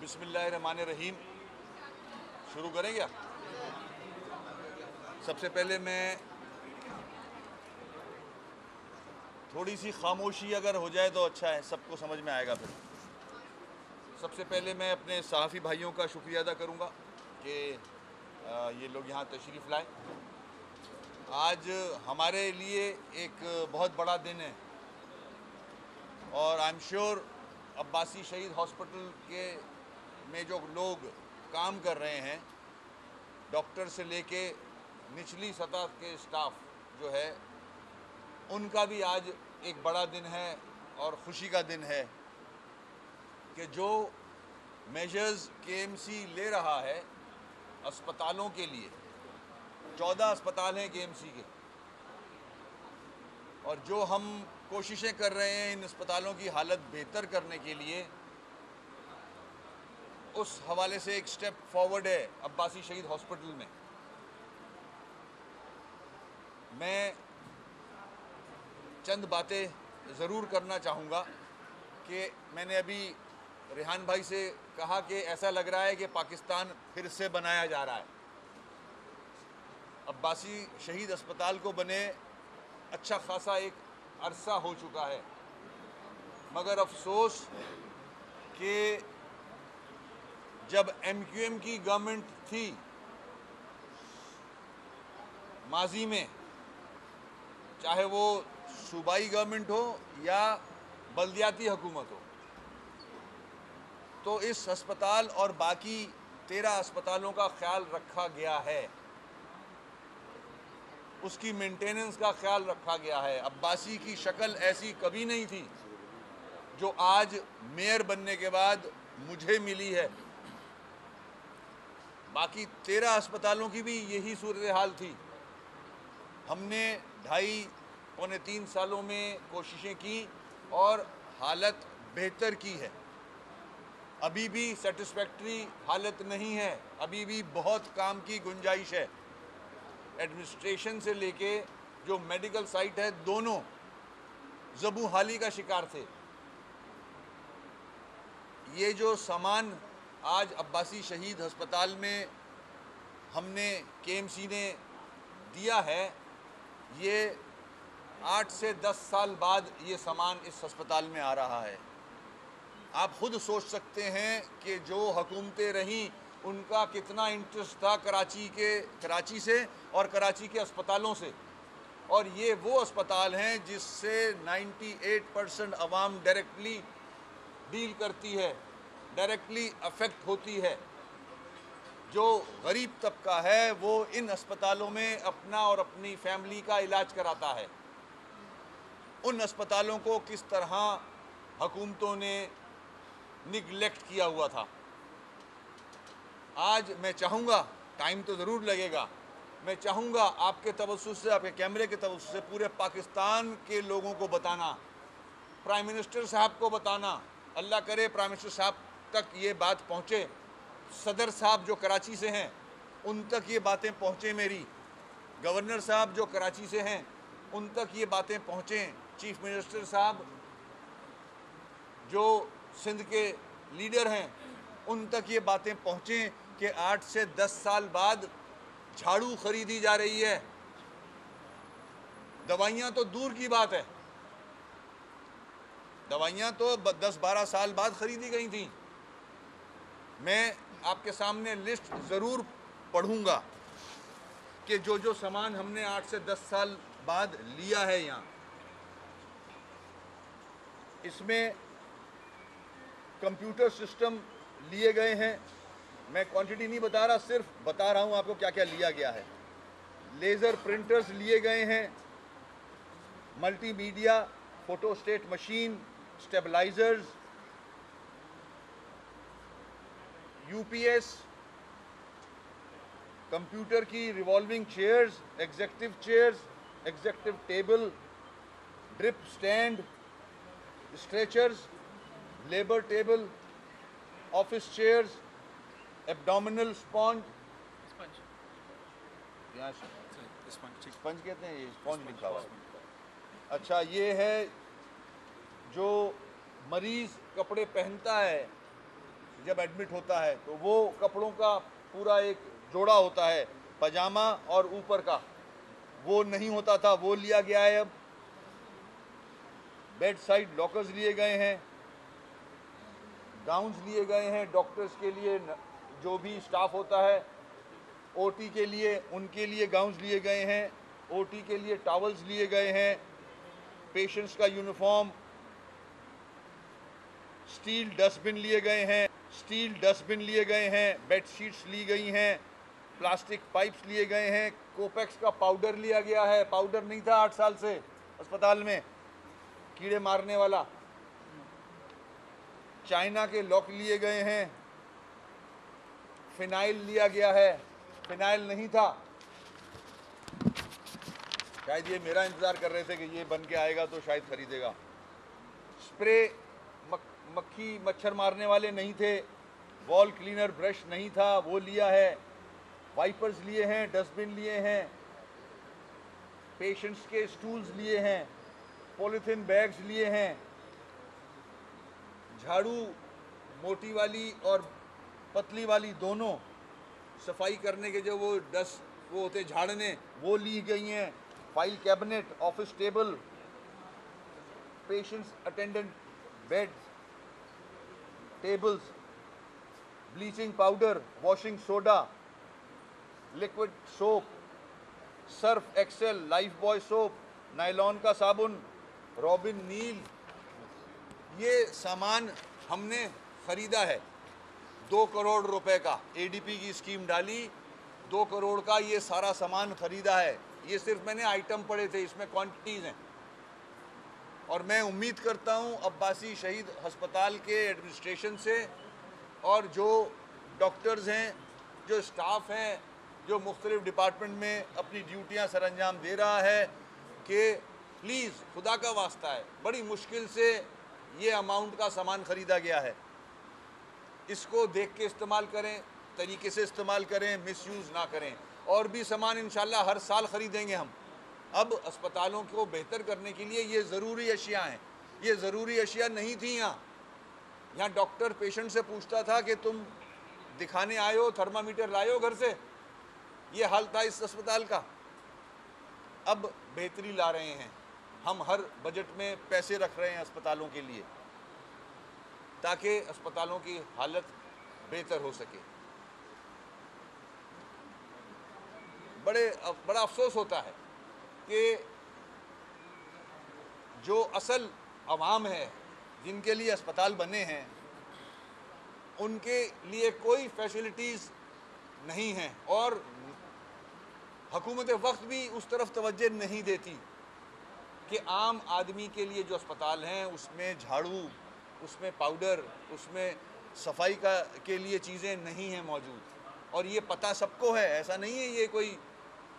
बिस्मिल्लाहिर्रहमानिर्रहीम। शुरू करें क्या? सबसे पहले मैं थोड़ी सी खामोशी अगर हो जाए तो अच्छा है, सबको समझ में आएगा। फिर सबसे पहले मैं अपने सहाफ़ी भाइयों का शुक्रिया अदा करूंगा कि ये लोग यहाँ तशरीफ़ लाए। आज हमारे लिए एक बहुत बड़ा दिन है और आई एम श्योर अब्बासी शहीद हॉस्पिटल के में जो लोग काम कर रहे हैं, डॉक्टर से लेके निचली सतह के स्टाफ जो है, उनका भी आज एक बड़ा दिन है और ख़ुशी का दिन है कि जो मेजर्स केएमसी ले रहा है अस्पतालों के लिए, 14 अस्पताल हैं केएमसी के, और जो हम कोशिशें कर रहे हैं इन अस्पतालों की हालत बेहतर करने के लिए, उस हवाले से एक स्टेप फॉरवर्ड है अब्बासी शहीद हॉस्पिटल में। मैं चंद बातें ज़रूर करना चाहूँगा कि मैंने अभी रेहान भाई से कहा कि ऐसा लग रहा है कि पाकिस्तान फिर से बनाया जा रहा है। अब्बासी शहीद अस्पताल को बने अच्छा खासा एक अरसा हो चुका है, मगर अफसोस कि जब MQM की गवर्नमेंट थी माजी में, चाहे वो सूबाई गवर्नमेंट हो या बल्दियाती हुकूमत हो, तो इस अस्पताल और बाकी 13 अस्पतालों का ख्याल रखा गया है, उसकी मेंटेनेंस का ख्याल रखा गया है। अब्बासी की शक्ल ऐसी कभी नहीं थी जो आज मेयर बनने के बाद मुझे मिली है। बाकी 13 अस्पतालों की भी यही सूरत हाल थी। हमने 2.5-3 सालों में कोशिशें की और हालत बेहतर की है। अभी भी सेटिस्फैक्ट्री हालत नहीं है, अभी भी बहुत काम की गुंजाइश है। एडमिनिस्ट्रेशन से लेके जो मेडिकल साइट है, दोनों ज़बू हाली का शिकार थे। ये जो सामान आज अब्बासी शहीद अस्पताल में हमने केएमसी ने दिया है, ये 8 से 10 साल बाद ये सामान इस अस्पताल में आ रहा है। आप खुद सोच सकते हैं कि जो हुकूमतें रहीं उनका कितना इंटरेस्ट था कराची से और कराची के अस्पतालों से, और ये वो अस्पताल हैं जिससे 98% अवाम डायरेक्टली डील करती है, डायरेक्टली अफेक्ट होती है। जो गरीब तबका है वो इन अस्पतालों में अपना और अपनी फैमिली का इलाज कराता है। उन अस्पतालों को किस तरह हुकूमतों ने निगलेक्ट किया हुआ था। आज मैं चाहूँगा, टाइम तो ज़रूर लगेगा, मैं चाहूँगा आपके तवज्जुह से, आपके कैमरे के तवज्जुह से पूरे पाकिस्तान के लोगों को बताना, प्राइम मिनिस्टर साहब को बताना, अल्लाह करे प्राइम मिनिस्टर साहब तक ये बात पहुँचे, सदर साहब जो कराची से हैं उन तक ये बातें पहुँचें, मेरी गवर्नर साहब जो कराची से हैं उन तक ये बातें पहुँचें, चीफ मिनिस्टर साहब जो सिंध के लीडर हैं उन तक ये बातें पहुँचें कि 8 से 10 साल बाद झाड़ू खरीदी जा रही है। दवाइयाँ तो दूर की बात है, दवाइयाँ तो 10-12 साल बाद खरीदी गई थी। मैं आपके सामने लिस्ट ज़रूर पढ़ूँगा कि जो जो सामान हमने 8 से 10 साल बाद लिया है यहाँ, इसमें कंप्यूटर सिस्टम लिए गए हैं। मैं क्वांटिटी नहीं बता रहा, सिर्फ बता रहा हूँ आपको क्या क्या लिया गया है। लेज़र प्रिंटर्स लिए गए हैं, multimedia photostat machine, stabilisers, UPS, computer की revolving chairs, executive table, drip stand, stretchers, labour table, office chairs, abdominal sponge, यहाँ स्पंज कहते हैं, ये स्पॉन्ज लिखा हुआ है। अच्छा, ये है जो मरीज़ कपड़े पहनता है जब एडमिट होता है तो वो कपड़ों का पूरा एक जोड़ा होता है, पजामा और ऊपर का, वो नहीं होता था, वो लिया गया है। अब बेड साइड लॉकर्स लिए गए हैं, गाउन्स लिए गए हैं डॉक्टर्स के लिए, जो भी स्टाफ होता है ओटी के लिए, उनके लिए गाउन्स लिए गए हैं, ओटी के लिए टॉवल्स लिए गए हैं, पेशेंट्स का यूनिफॉर्म, स्टील डस्टबिन लिए गए हैं, बेडशीट्स ली गई हैं, प्लास्टिक पाइप्स लिए गए हैं, कोपेक्स का पाउडर लिया गया है, पाउडर नहीं था 8 साल से अस्पताल में, कीड़े मारने वाला, चाइना के लॉक लिए गए हैं, फिनाइल लिया गया है, फिनाइल नहीं था, शायद ये मेरा इंतज़ार कर रहे थे कि ये बन के आएगा तो शायद खरीदेगा। स्प्रे मक्खी मच्छर मारने वाले नहीं थे, वॉल क्लीनर ब्रश नहीं था, वो लिया है, वाइपर्स लिए हैं, डस्टबिन लिए हैं, पेशेंट्स के स्टूल्स लिए हैं, पॉलीथीन बैग्स लिए हैं, झाड़ू मोटी वाली और पतली वाली दोनों, सफाई करने के जो वो वो होते झाड़ने, वो ली गई हैं, file cabinet, office table, patients attendant bed, tables, bleaching powder, washing soda, liquid soap, Surf Excel, Lifebuoy soap, nylon का साबुन, रॉबिन नील, ये सामान हमने खरीदा है 2 करोड़ रुपए का। एडीपी की स्कीम डाली, 2 करोड़ का ये सारा सामान खरीदा है। ये सिर्फ मैंने आइटम पढ़े थे, इसमें क्वांटिटीज़ हैं। और मैं उम्मीद करता हूँ अब्बासी शहीद अस्पताल के एडमिनिस्ट्रेशन से और जो डॉक्टर्स हैं, जो स्टाफ हैं, जो मुख्तलिफ डिपार्टमेंट में अपनी ड्यूटियाँ सर अंजाम दे रहा है, कि प्लीज़ खुदा का वास्ता है, बड़ी मुश्किल से ये अमाउंट का सामान ख़रीदा गया है, इसको देख के इस्तेमाल करें, तरीके से इस्तेमाल करें, मिसयूज़ ना करें। और भी सामान इंशाल्लाह हर साल ख़रीदेंगे हम। अब अस्पतालों को बेहतर करने के लिए ये ज़रूरी अशिया हैं। ये ज़रूरी अशिया नहीं थी यहाँ डॉक्टर पेशेंट से पूछता था कि तुम दिखाने आए हो, थर्मामीटर लाए हो घर से, ये हाल था इस अस्पताल का। अब बेहतरी ला रहे हैं हम, हर बजट में पैसे रख रहे हैं अस्पतालों के लिए ताकि अस्पतालों की हालत बेहतर हो सके। बड़ा अफसोस होता है कि जो असल अवाम है, जिनके लिए अस्पताल बने हैं, उनके लिए कोई फैसिलिटीज़ नहीं हैं और हुकूमत वक्त भी उस तरफ तवज्जो नहीं देती कि आम आदमी के लिए जो अस्पताल हैं उसमें झाड़ू, उसमें पाउडर, उसमें सफाई के लिए चीज़ें नहीं हैं मौजूद। और ये पता सबको है, ऐसा नहीं है ये कोई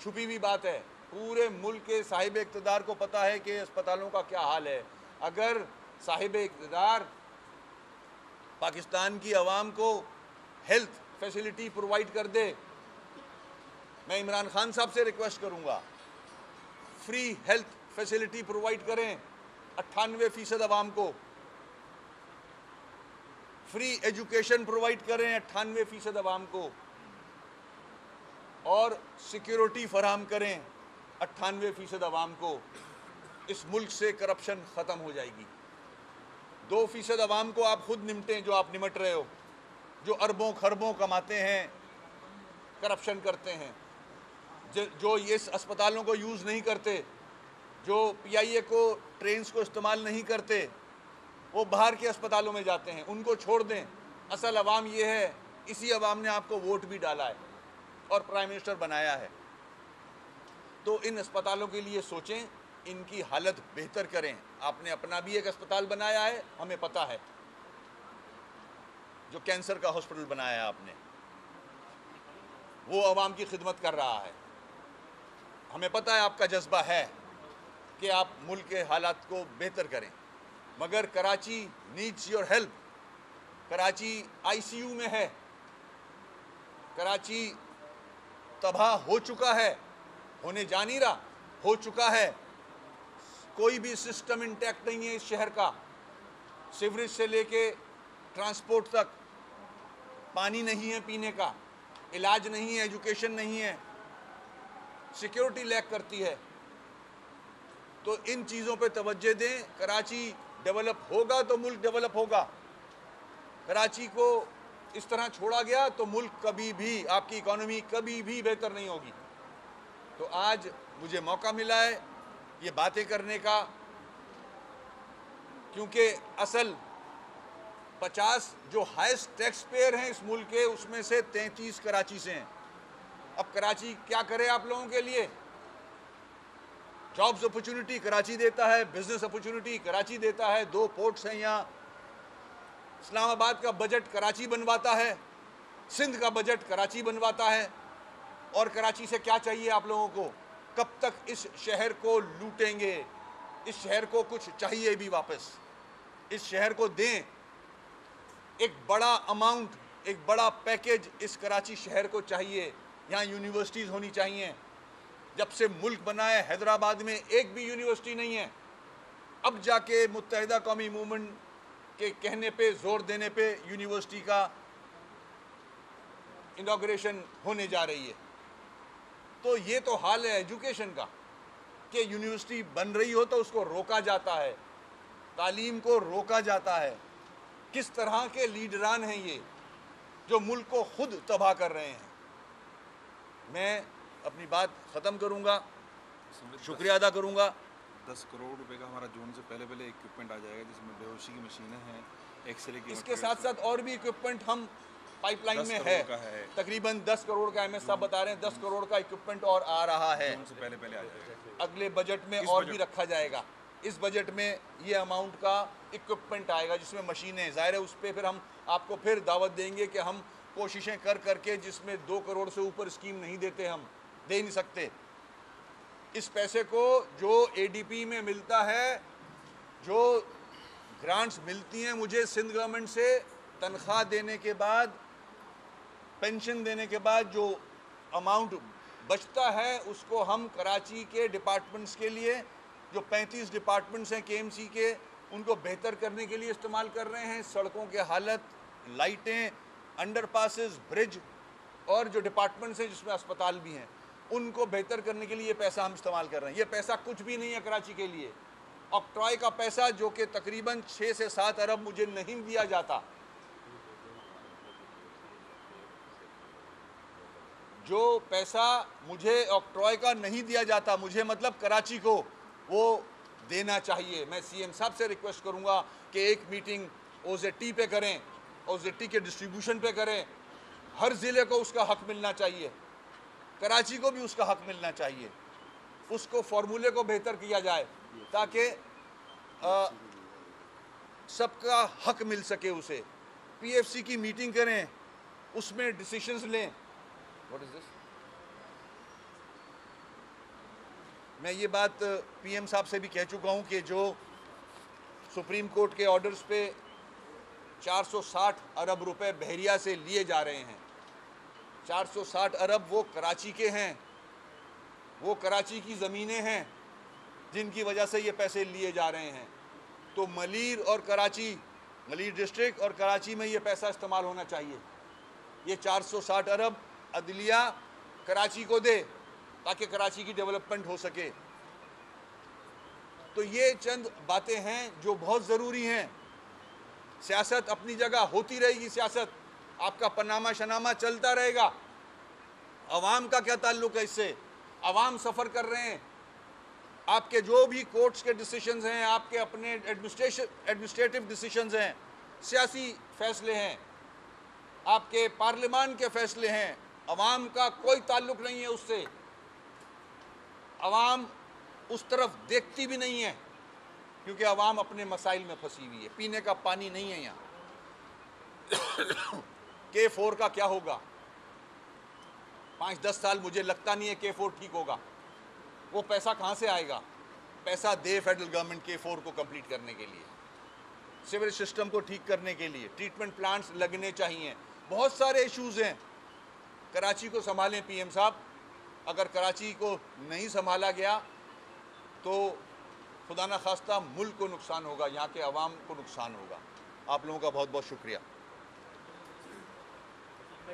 छुपी हुई बात है। पूरे मुल्क के साहिब इक़्तिदार को पता है कि अस्पतालों का क्या हाल है। अगर साहिब इक़्तिदार पाकिस्तान की आवाम को हेल्थ फैसिलिटी प्रोवाइड कर दे, मैं इमरान खान साहब से रिक्वेस्ट करूँगा, फ्री हेल्थ फैसिलिटी प्रोवाइड करें 98% आवाम को, फ्री एजुकेशन प्रोवाइड करें 98% आवाम को, और सिक्योरिटी फराहम करें 98% आवाम को। इस मुल्क से करप्शन ख़त्म हो जाएगी। 2% आवाम को आप खुद निमटें, जो आप निमट रहे हो, जो अरबों खरबों कमाते हैं, करप्शन करते हैं, जो इस अस्पतालों को यूज़ नहीं करते, जो पीआईए को ट्रेन्स को इस्तेमाल नहीं करते, वो बाहर के अस्पतालों में जाते हैं, उनको छोड़ दें। असल अवाम ये है, इसी अवाम ने आपको वोट भी डाला है और प्राइम मिनिस्टर बनाया है। तो इन अस्पतालों के लिए सोचें, इनकी हालत बेहतर करें। आपने अपना भी एक अस्पताल बनाया है, हमें पता है, जो कैंसर का हॉस्पिटल बनाया है आपने, वो अवाम की खिदमत कर रहा है। हमें पता है आपका जज्बा है कि आप मुल्क के हालात को बेहतर करें, मगर Karachi needs your help. Karachi ICU में है, कराची तबाह हो चुका है, होने जा नहीं रहा, हो चुका है। कोई भी सिस्टम इंटैक्ट नहीं है इस शहर का, सीवरेज से लेके ट्रांसपोर्ट तक, पानी नहीं है पीने का, इलाज नहीं है, एजुकेशन नहीं है, सिक्योरिटी लैक करती है। तो इन चीज़ों पे तवज्जो दें। कराची डेवलप होगा तो मुल्क डेवलप होगा। कराची को इस तरह छोड़ा गया तो मुल्क कभी भी, आपकी इकोनॉमी कभी भी बेहतर नहीं होगी। तो आज मुझे मौका मिला है ये बातें करने का, क्योंकि असल 50 जो हाईएस्ट टैक्स पेयर हैं इस मुल्क के, उसमें से 33 कराची से हैं। अब कराची क्या करे आप लोगों के लिए? जॉब्स अपॉर्चुनिटी कराची देता है, बिजनेस अपॉर्चुनिटी कराची देता है, 2 पोर्ट्स हैं यहाँ। इस्लामाबाद का बजट कराची बनवाता है, सिंध का बजट कराची बनवाता है। और कराची से क्या चाहिए आप लोगों को? कब तक इस शहर को लूटेंगे? इस शहर को कुछ चाहिए भी वापस। इस शहर को दें एक बड़ा अमाउंट, एक बड़ा पैकेज इस कराची शहर को चाहिए। यहाँ यूनिवर्सिटीज़ होनी चाहिए। जब से मुल्क बना है हैदराबाद में एक भी यूनिवर्सिटी नहीं है। अब जाके मुत्तहिदा कौमी मूवमेंट के कहने पे, जोर देने पे यूनिवर्सिटी का इनॉग्रेशन होने जा रही है। तो ये तो हाल है एजुकेशन का कि यूनिवर्सिटी बन रही हो तो उसको रोका जाता है, तालीम को रोका जाता है। किस तरह के लीडरान हैं ये जो मुल्क को खुद तबाह कर रहे हैं। मैं अपनी बात ख़त्म करूँगा, शुक्रिया अदा करूँगा। 10 करोड़ रुपए का हमारा जून से पहले इक्विपमेंट आ जाएगा, जिसमें बेहोशी की मशीनें हैं, एक्सरे की। इसके साथ साथ और भी इक्विपमेंट हम पाइपलाइन में है। तकरीबन 10 करोड़ का एमएस साहब बता रहे हैं, 10 करोड़ का इक्विपमेंट और आ रहा है। जून से पहले आ जाएगा। अगले बजट में और भी रखा जाएगा। इस बजट में ये अमाउंट का इक्विपमेंट आएगा जिसमें मशीनें, ज़ाहिर है उस पर फिर हम आपको फिर दावत देंगे कि हम कोशिशें कर करके, जिसमें 2 करोड़ से ऊपर स्कीम नहीं देते, हम दे नहीं सकते। इस पैसे को जो एडीपी में मिलता है, जो ग्रांट्स मिलती हैं मुझे सिंध गवर्नमेंट से, तनख्वाह देने के बाद, पेंशन देने के बाद जो अमाउंट बचता है उसको हम कराची के डिपार्टमेंट्स के लिए, जो 35 डिपार्टमेंट्स हैं केएमसी के, उनको बेहतर करने के लिए इस्तेमाल कर रहे हैं। सड़कों के हालत, लाइटें, अंडरपासेस, ब्रिज और जो डिपार्टमेंट्स हैं जिसमें अस्पताल भी हैं, उनको बेहतर करने के लिए ये पैसा हम इस्तेमाल कर रहे हैं। ये पैसा कुछ भी नहीं है कराची के लिए। ऑक्ट्रॉय का पैसा जो कि तकरीबन 6 से 7 अरब मुझे नहीं दिया जाता, जो पैसा मुझे ऑक्ट्रॉय का नहीं दिया जाता, मुझे मतलब कराची को, वो देना चाहिए। मैं सीएम साहब से रिक्वेस्ट करूंगा कि एक मीटिंग ओजेटी पे करें, ओजेटी के डिस्ट्रीब्यूशन पे करें। हर ज़िले को उसका हक मिलना चाहिए, कराची को भी उसका हक मिलना चाहिए। उसको फार्मूले को बेहतर किया जाए ताकि सबका हक मिल सके उसे। पीएफसी की मीटिंग करें, उसमें डिसीशंस लें। What is this? मैं ये बात पीएम साहब से भी कह चुका हूँ कि जो सुप्रीम कोर्ट के ऑर्डर्स पे 460 अरब रुपए बहरिया से लिए जा रहे हैं, 460 अरब वो कराची के हैं, वो कराची की ज़मीनें हैं जिनकी वजह से ये पैसे लिए जा रहे हैं। तो मलीर और कराची, मलीर डिस्ट्रिक्ट और कराची में ये पैसा इस्तेमाल होना चाहिए। ये 460 अरब अदलिया कराची को दे ताकि कराची की डेवलपमेंट हो सके। तो ये चंद बातें हैं जो बहुत ज़रूरी हैं। सियासत अपनी जगह होती रहेगी, सियासत आपका पनामा शनामा चलता रहेगा। अवाम का क्या ताल्लुक़ है इससे? अवाम सफ़र कर रहे हैं। आपके जो भी कोर्ट्स के डिसीशंस हैं, आपके अपने एडमिनिस्ट्रेटिव डिसीशंस हैं, सियासी फ़ैसले हैं, आपके पार्लियामान के फ़ैसले हैं, अवाम का कोई ताल्लुक़ नहीं है उससे। अवाम उस तरफ देखती भी नहीं है क्योंकि अवाम अपने मसाइल में फंसी हुई है। पीने का पानी नहीं है यहाँ। K4 का क्या होगा? 5-10 साल मुझे लगता नहीं है K4 ठीक होगा। वो पैसा कहाँ से आएगा? पैसा दे फेडरल गवर्नमेंट K4 को कंप्लीट करने के लिए, सिविल सिस्टम को ठीक करने के लिए, ट्रीटमेंट प्लांट्स लगने चाहिए। बहुत सारे इश्यूज़ हैं। कराची को संभालें पीएम साहब। अगर कराची को नहीं संभाला गया तो खुदा न खास्ता मुल्क को नुकसान होगा, यहाँ के अवाम को नुकसान होगा। आप लोगों का बहुत बहुत शुक्रिया।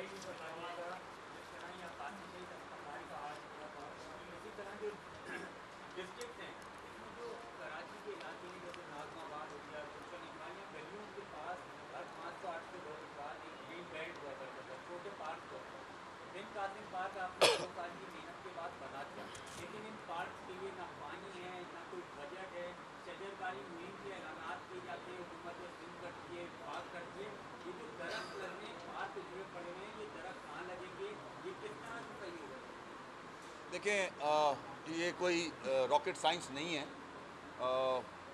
वही बताइएगा जिस तरह यहाँ काशी शहीद अस्पताल का हाल हुआ था, इसी तरह जो डिस्ट्रिक्ट हैं इसमें जो कराची के इलाके हैं जैसे नाजमाबाद हो गया, गुलशन इकबाल, या गलियों के पास हर 500-800 रोड के बाद एक ग्रीन बेल्ट हुआ करता था, छोटे पार्क हुआ था। बिन कासिम पार्क आपने 2 साल की मेहनत के बाद बना दिया, लेकिन इन पार्क के लिए ना पानी है ना कोई बजट है। शजरकारी मुहिम के ऐलानात किए जाते हैं, हुकूमत सिंध करती है, पार्क करती है, ये जो दरख्त लगने पार्क जुड़े पड़े हुए हैं, ये दरख्त कहाँ लगेंगे, ये किस तरह से सही होगा? देखें, ये कोई रॉकेट साइंस नहीं है।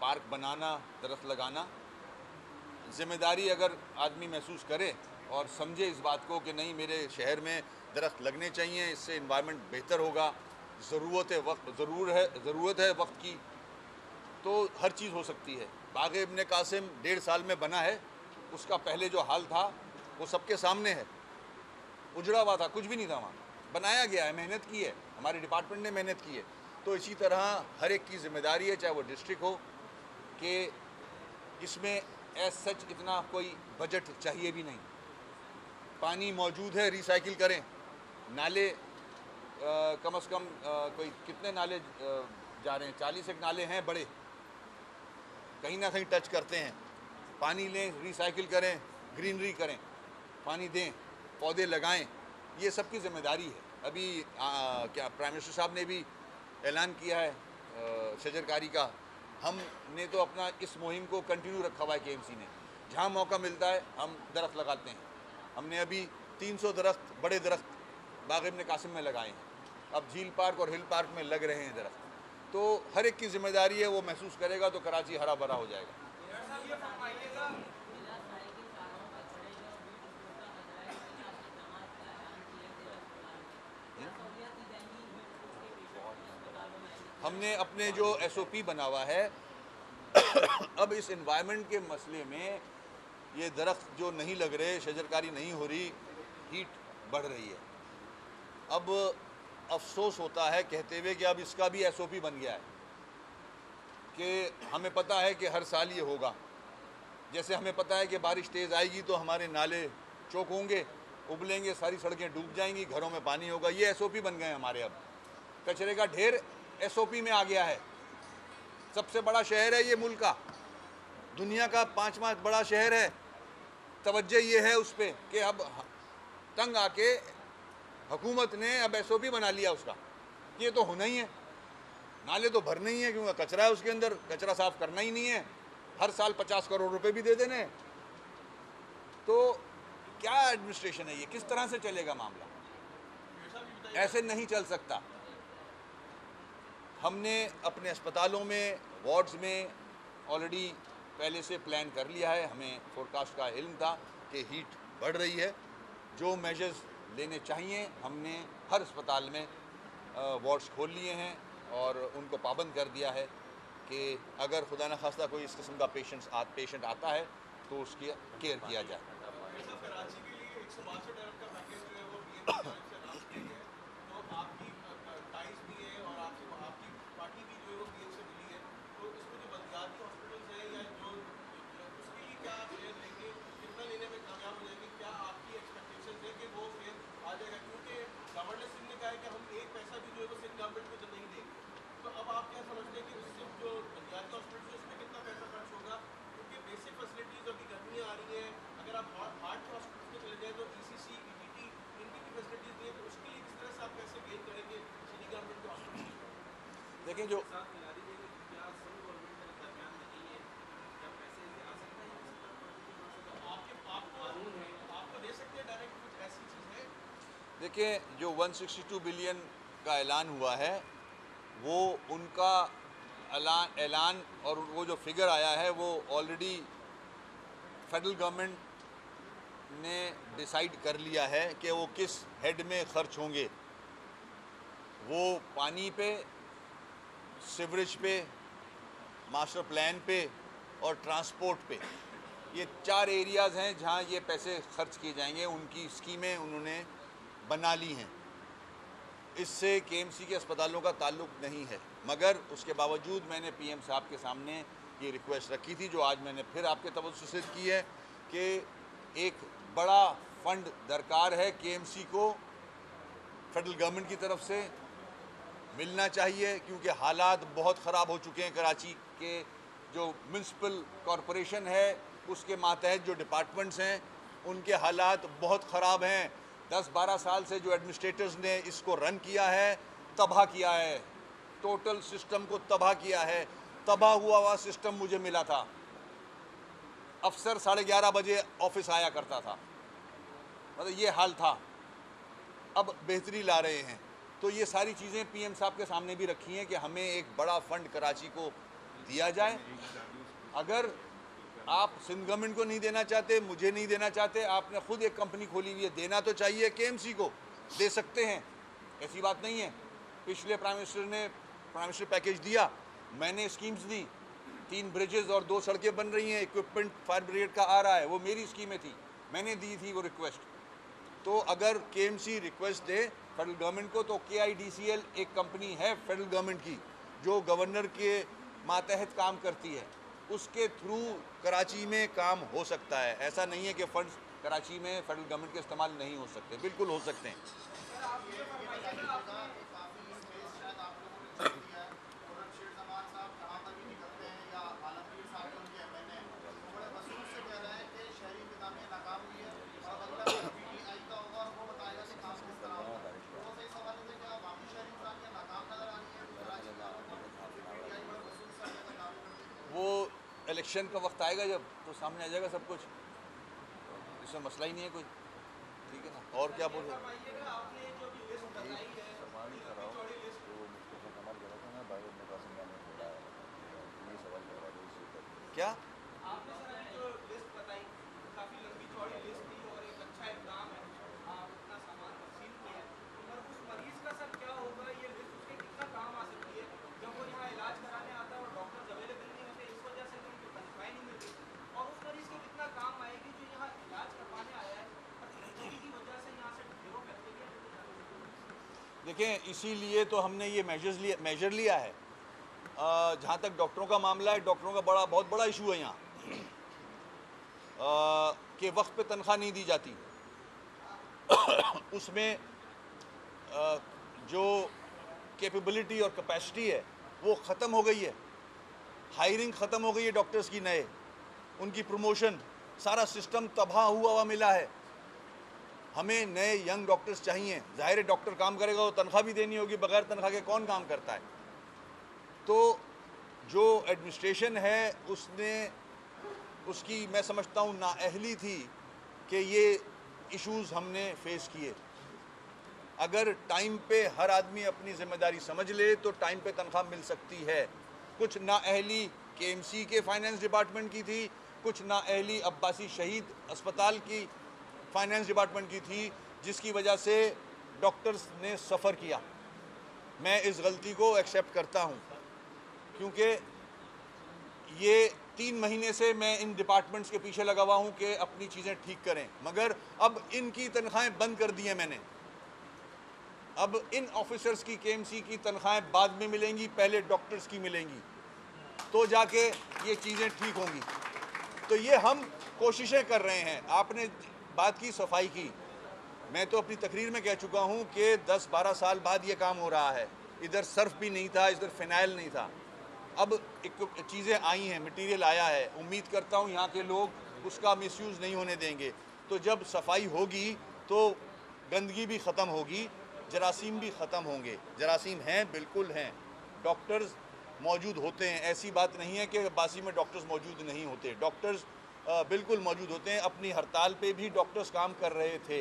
पार्क बनाना, दरख्त लगाना, ज़िम्मेदारी अगर आदमी महसूस करे और समझे इस बात को कि नहीं मेरे शहर में दरख्त लगने चाहिए, इससे इन्वायरमेंट बेहतर होगा, ज़रूरत है वक्त की, तो हर चीज़ हो सकती है। बाग़ इब्न कासिम 1.5 साल में बना है, उसका पहले जो हाल था वो सबके सामने है। उजड़ा हुआ था, कुछ भी नहीं था वहाँ, बनाया गया है, मेहनत की है, हमारे डिपार्टमेंट ने मेहनत की है। तो इसी तरह हर एक की जिम्मेदारी है, चाहे वो डिस्ट्रिक्ट हो, कि इसमें एज सच इतना कोई बजट चाहिए भी नहीं। पानी मौजूद है, रिसाइकिल करें। नाले कम से कम कोई कितने नाले जा रहे हैं, 40 एक नाले हैं बड़े, कहीं ना कहीं टच करते हैं। पानी लें, रिसाइकिल करें, ग्रीनरी करें, पानी दें, पौधे लगाएं, ये सबकी ज़िम्मेदारी है। अभी क्या प्राइम मिनिस्टर साहब ने भी ऐलान किया है शजरकारी का। हमने तो अपना इस मुहिम को कंटिन्यू रखा हुआ है केएमसी ने, जहाँ मौका मिलता है हम दरख्त लगाते हैं। हमने अभी 300 दरख्त, बड़े दरख्त बाग़ इब्न कासिम में लगाए हैं, अब झील पार्क और हिल पार्क में लग रहे हैं दरख्त। तो हर एक की जिम्मेदारी है, वो महसूस करेगा तो कराची हरा भरा हो जाएगा। हमने अपने जो SOP बना हुआ है अब इस एनवायरनमेंट के मसले में ये दरख्त जो नहीं लग रहे, शजरकारी नहीं हो रही, हीट बढ़ रही है। अब अफसोस होता है कहते हुए कि अब इसका भी SOP बन गया है कि हमें पता है कि हर साल ये होगा। जैसे हमें पता है कि बारिश तेज़ आएगी तो हमारे नाले चौक होंगे, उबलेंगे, सारी सड़कें डूब जाएंगी, घरों में पानी होगा। ये SOP बन गए हमारे। अब कचरे का ढेर SOP में आ गया है। सबसे बड़ा शहर है ये मुल्क का, दुनिया का 5वां बड़ा शहर है। तवज्जो ये है उस पर कि अब तंग आके हुकूमत ने अब SOP बना लिया उसका, ये तो होना ही है। नाले तो भरना ही है क्योंकि कचरा है उसके अंदर, कचरा साफ़ करना ही नहीं है। हर साल 50 करोड़ रुपए भी दे देने। तो क्या एडमिनिस्ट्रेशन है ये, किस तरह से चलेगा मामला? ऐसे नहीं चल सकता। हमने अपने अस्पतालों में, वार्ड्स में ऑलरेडी पहले से प्लान कर लिया है। हमें फोरकास्ट का इल्म था कि हीट बढ़ रही है। जो मेजर्स लेने चाहिए हमने हर अस्पताल में वार्ड्स खोल लिए हैं और उनको पाबंद कर दिया है कि अगर खुदा न खास्ता कोई इस किस्म का पेशेंट आता है तो उसकी केयर किया जाए। कराची के लिए 162 अरब का पैकेज जो है वो पीएम से अनाउंस किया गया है, तो आपकी टाइज भी है और आपकी पार्टी भी जो है वो पीएम से मिली है, तो इसमें जो बलदियाती हॉस्पिटल्स हैं या जो उसके लिए क्या आप शेयर लेंगे, कितना लेने में कामयाब हो जाएंगे, क्या आपकी एक्सपेक्टेशन है कि वो शेयर आ जाएगा? क्योंकि गवर्नर सिंह ने कहा है कि हम एक पैसा भी जो है वो सिंध गवर्नमेंट को नहीं देंगे, तो अब आप क्या समझते हैं कि उससे जो बलदियाती हॉस्पिटल है उसमें कितना पैसा खर्च होगा? क्योंकि बेसिक फैसिलिटीज़ अभी गर्मियाँ आ रही हैं, अगर आप हार्ट के हॉस्पिटल में चले जाए तो ECC, ETT इनकी भी फैसिलिटीज़ नहीं है, तो उसके लिए किस तरह से आप कैसे गेन करेंगे सिटी गवर्नमेंट के हॉस्पिटल? देखिए, जो साथ मिला दीजिए कि क्या सब गवर्नमेंट के दरमियान में नहीं है, क्या पैसे आ सकता है आपको कानून है, आपको दे सकते हैं डायरेक्ट, कुछ ऐसी चीज़ है? देखिए, जो 162 बिलियन का ऐलान हुआ है वो उनका ऐलान और वो जो फिगर आया है वो ऑलरेडी फेडरल गवर्नमेंट ने डिसाइड कर लिया है कि वो किस हेड में खर्च होंगे। वो पानी पे, सीवरेज पे, मास्टर प्लान पे और ट्रांसपोर्ट पे, ये 4 एरियाज़ हैं जहां ये पैसे खर्च किए जाएंगे। उनकी स्कीमें उन्होंने बना ली हैं। इससे KMC के अस्पतालों का ताल्लुक़ नहीं है, मगर उसके बावजूद मैंने PM साहब के सामने ये रिक्वेस्ट रखी थी, जो आज मैंने फिर आपके तवज्जो से की है कि एक बड़ा फंड दरकार है केएमसी को फेडरल गवर्नमेंट की तरफ से मिलना चाहिए, क्योंकि हालात बहुत ख़राब हो चुके हैं। कराची के जो म्यूनसिपल कॉरपोरेशन है उसके मातहत जो डिपार्टमेंट्स हैं उनके हालात बहुत ख़राब हैं। 10-12 साल से जो एडमिनिस्ट्रेटर्स ने इसको रन किया है, तबाह किया है, टोटल सिस्टम को तबाह किया है। तबाह हुआ सिस्टम मुझे मिला था। अफसर 11:30 बजे ऑफिस आया करता था, मतलब ये हाल था। अब बेहतरी ला रहे हैं। तो ये सारी चीज़ें पीएम साहब के सामने भी रखी हैं कि हमें एक बड़ा फंड कराची को दिया जाए। अगर आप सिंध गवर्नमेंट को नहीं देना चाहते, मुझे नहीं देना चाहते, आपने खुद एक कंपनी खोली हुई है, देना तो चाहिए। केएमसी को दे सकते हैं, ऐसी बात नहीं है। पिछले प्राइम मिनिस्टर ने प्राइम मिनिस्टर पैकेज दिया, मैंने स्कीम्स दी, 3 ब्रिजेस और 2 सड़कें बन रही हैं, इक्विपमेंट फायर ब्रिगेड का आ रहा है, वो मेरी स्कीमें थी, मैंने दी थी वो रिक्वेस्ट। तो अगर केएमसी रिक्वेस्ट दे फेडरल गवर्नमेंट को, तो KIDCL एक कंपनी है फेडरल गवर्नमेंट की जो गवर्नर के मातहत काम करती है, उसके थ्रू कराची में काम हो सकता है। ऐसा नहीं है कि फंड्स कराची में फेडरल गवर्नमेंट के इस्तेमाल नहीं हो सकते, बिल्कुल हो सकते हैं। वो इलेक्शन का वक्त आएगा जब, तो सामने आ जाएगा सब कुछ, इसमें मसला ही नहीं है कोई, ठीक है ना। और क्या बोल रहे क्या? आपने सर जो लिस्ट बताई काफी लंबी चौड़ी लिस्ट थी और एक अच्छा इल्जाम है, आप इतना सामान तकसीम किया है, पर उस मरीज का सर क्या होगा, ये लिस्ट उसके कितना काम आ सकती है जब वो यहाँ इलाज कराने आता है और डॉक्टर्स अवेलेबल नहीं होते, इस वजह से उनको तनख्वाह नहीं मिलती, और उस मरीज को कितना काम आएगी जो यहाँ इलाज करवाने आया है और तकलीफ की वजह से यहाँ से ढेरों बैक्टीरिया। देखें, इसीलिए तो हमने ये मेजर लिया है। जहाँ तक डॉक्टरों का मामला है, डॉक्टरों का बहुत बड़ा इशू है यहाँ कि वक्त पे तनख्वाह नहीं दी जाती। उसमें जो कैपेबिलिटी और कैपेसिटी है वो ख़त्म हो गई है, हायरिंग ख़त्म हो गई है डॉक्टर्स की, नए उनकी प्रमोशन, सारा सिस्टम तबाह हुआ मिला है। हमें नए यंग डॉक्टर्स चाहिए। ज़ाहिर है डॉक्टर काम करेगा तो तनख्वाह भी देनी होगी, बगैर तनख्वाह के कौन काम करता है। तो जो एडमिनिस्ट्रेशन है उसकी मैं समझता हूँ नाअहली थी कि ये इश्यूज़ हमने फेस किए। अगर टाइम पे हर आदमी अपनी ज़िम्मेदारी समझ ले तो टाइम पे तनख्वाह मिल सकती है। कुछ नाअहली केएमसी के फाइनेंस डिपार्टमेंट की थी, कुछ नाअहली अब्बासी शहीद अस्पताल की फाइनेंस डिपार्टमेंट की थी, जिसकी वजह से डॉक्टर्स ने सफ़र किया। मैं इस गलती को एक्सेप्ट करता हूँ, क्योंकि ये 3 महीने से मैं इन डिपार्टमेंट्स के पीछे लगा हुआ हूँ कि अपनी चीज़ें ठीक करें, मगर अब इनकी तनख्वाहें बंद कर दी हैं मैंने। अब इन ऑफिसर्स की केएमसी की तनख्वाहें बाद में मिलेंगी, पहले डॉक्टर्स की मिलेंगी, तो जाके ये चीज़ें ठीक होंगी। तो ये हम कोशिशें कर रहे हैं। आपने बात की सफाई की, मैं तो अपनी तकरीर में कह चुका हूँ कि 10-12 साल बाद ये काम हो रहा है। इधर सर्फ भी नहीं था, इधर फिनाइल नहीं था, अब चीज़ें आई हैं, मटेरियल आया है। उम्मीद करता हूँ यहाँ के लोग उसका मिसयूज़ नहीं होने देंगे। तो जब सफाई होगी तो गंदगी भी ख़त्म होगी, जरासीम भी ख़त्म होंगे। जरासीम हैं, बिल्कुल हैं, डॉक्टर्स मौजूद होते हैं, ऐसी बात नहीं है कि बासी में डॉक्टर्स मौजूद नहीं होते। डॉक्टर्स बिल्कुल मौजूद होते हैं। अपनी हड़ताल पे भी डॉक्टर्स काम कर रहे थे,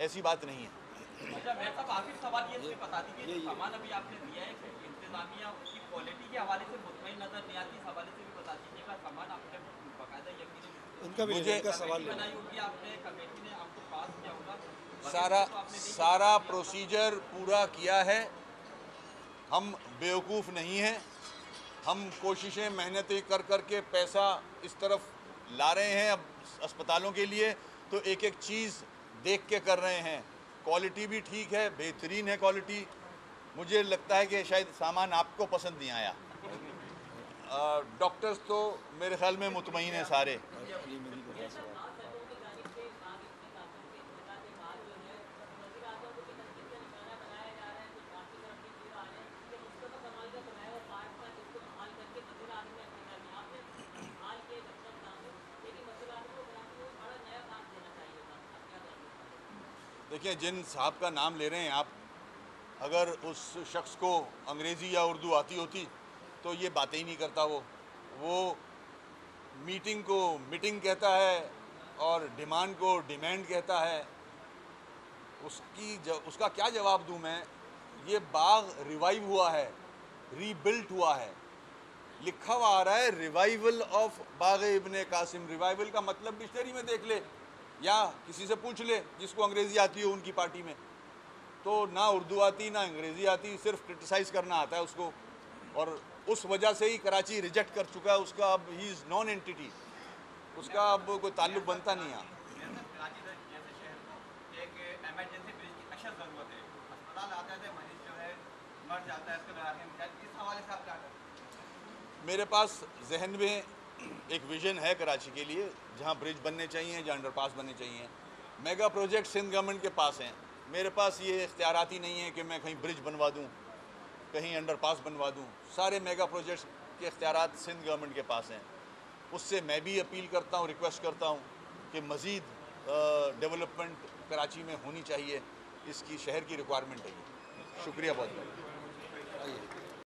ऐसी बात नहीं है। अच्छा, मैं सब आखिरी सवाल ये बता दीजिए, सामान अभी आपने दिया है इंतजामिया उसकी क्वालिटी के हवाले से मुतमईन नजर नहीं आती, इस हवाले से भी बता दीजिएगा। सामान आपने बाकायदा यकीनी मुझे सवाल बनाई होगी आपने, कमेटी ने आपको पास किया होगा, सारा प्रोसीजर पूरा किया है। हम बेवकूफ़ नहीं हैं, हम कोशिशें मेहनतें कर के पैसा इस तरफ ला रहे हैं अब अस्पतालों के लिए, तो एक एक चीज़ देख के कर रहे हैं। क्वालिटी भी ठीक है, बेहतरीन है क्वालिटी। मुझे लगता है कि शायद सामान आपको पसंद नहीं आया। डॉक्टर्स तो मेरे ख्याल में मुतमईन हैं सारे। देखिए, जिन साहब का नाम ले रहे हैं आप, अगर उस शख्स को अंग्रेज़ी या उर्दू आती होती तो ये बातें ही नहीं करता। वो मीटिंग को मीटिंग कहता है और डिमांड को डिमांड कहता है। उसका क्या जवाब दूं मैं? ये बाग रिवाइव हुआ है, रीबिल्ट हुआ है, लिखा हुआ आ रहा है revival of Bagh Ibne Qasim. Revival का मतलब डिक्शनरी में देख ले या किसी से पूछ ले जिसको अंग्रेज़ी आती हो उनकी पार्टी में। तो ना उर्दू आती ना अंग्रेज़ी आती, सिर्फ क्रिटिसाइज़ करना आता है उसको, और उस वजह से ही कराची रिजेक्ट कर चुका है उसका। अब ही इज़ नॉन एंटिटी, उसका अब कोई ताल्लुक बनता नहीं है। कराची जैसे शहर को एक इमरजेंसी ब्रिज की अशद ज़रूरत है। अस्पताल आता है, मरीज जो है मर जाता है, इसके बाद इस हवाले से आप क्या करें? मेरे पास जहन में एक विज़न है कराची के लिए, जहाँ ब्रिज बनने चाहिए, जहाँ अंडरपास बनने चाहिए। मेगा प्रोजेक्ट सिंध गवर्नमेंट के पास हैं, मेरे पास ये इख्तियारात ही नहीं है कि मैं कहीं ब्रिज बनवा दूँ, कहीं अंडरपास बनवा दूँ। सारे मेगा प्रोजेक्ट्स के इख्तियारात सिंध गवर्नमेंट के पास हैं। उससे मैं भी अपील करता हूँ, रिक्वेस्ट करता हूँ कि मज़ीद डेवलपमेंट कराची में होनी चाहिए। इसकी शहर की रिक्वायरमेंट है ये। शुक्रिया बहुत बहुत।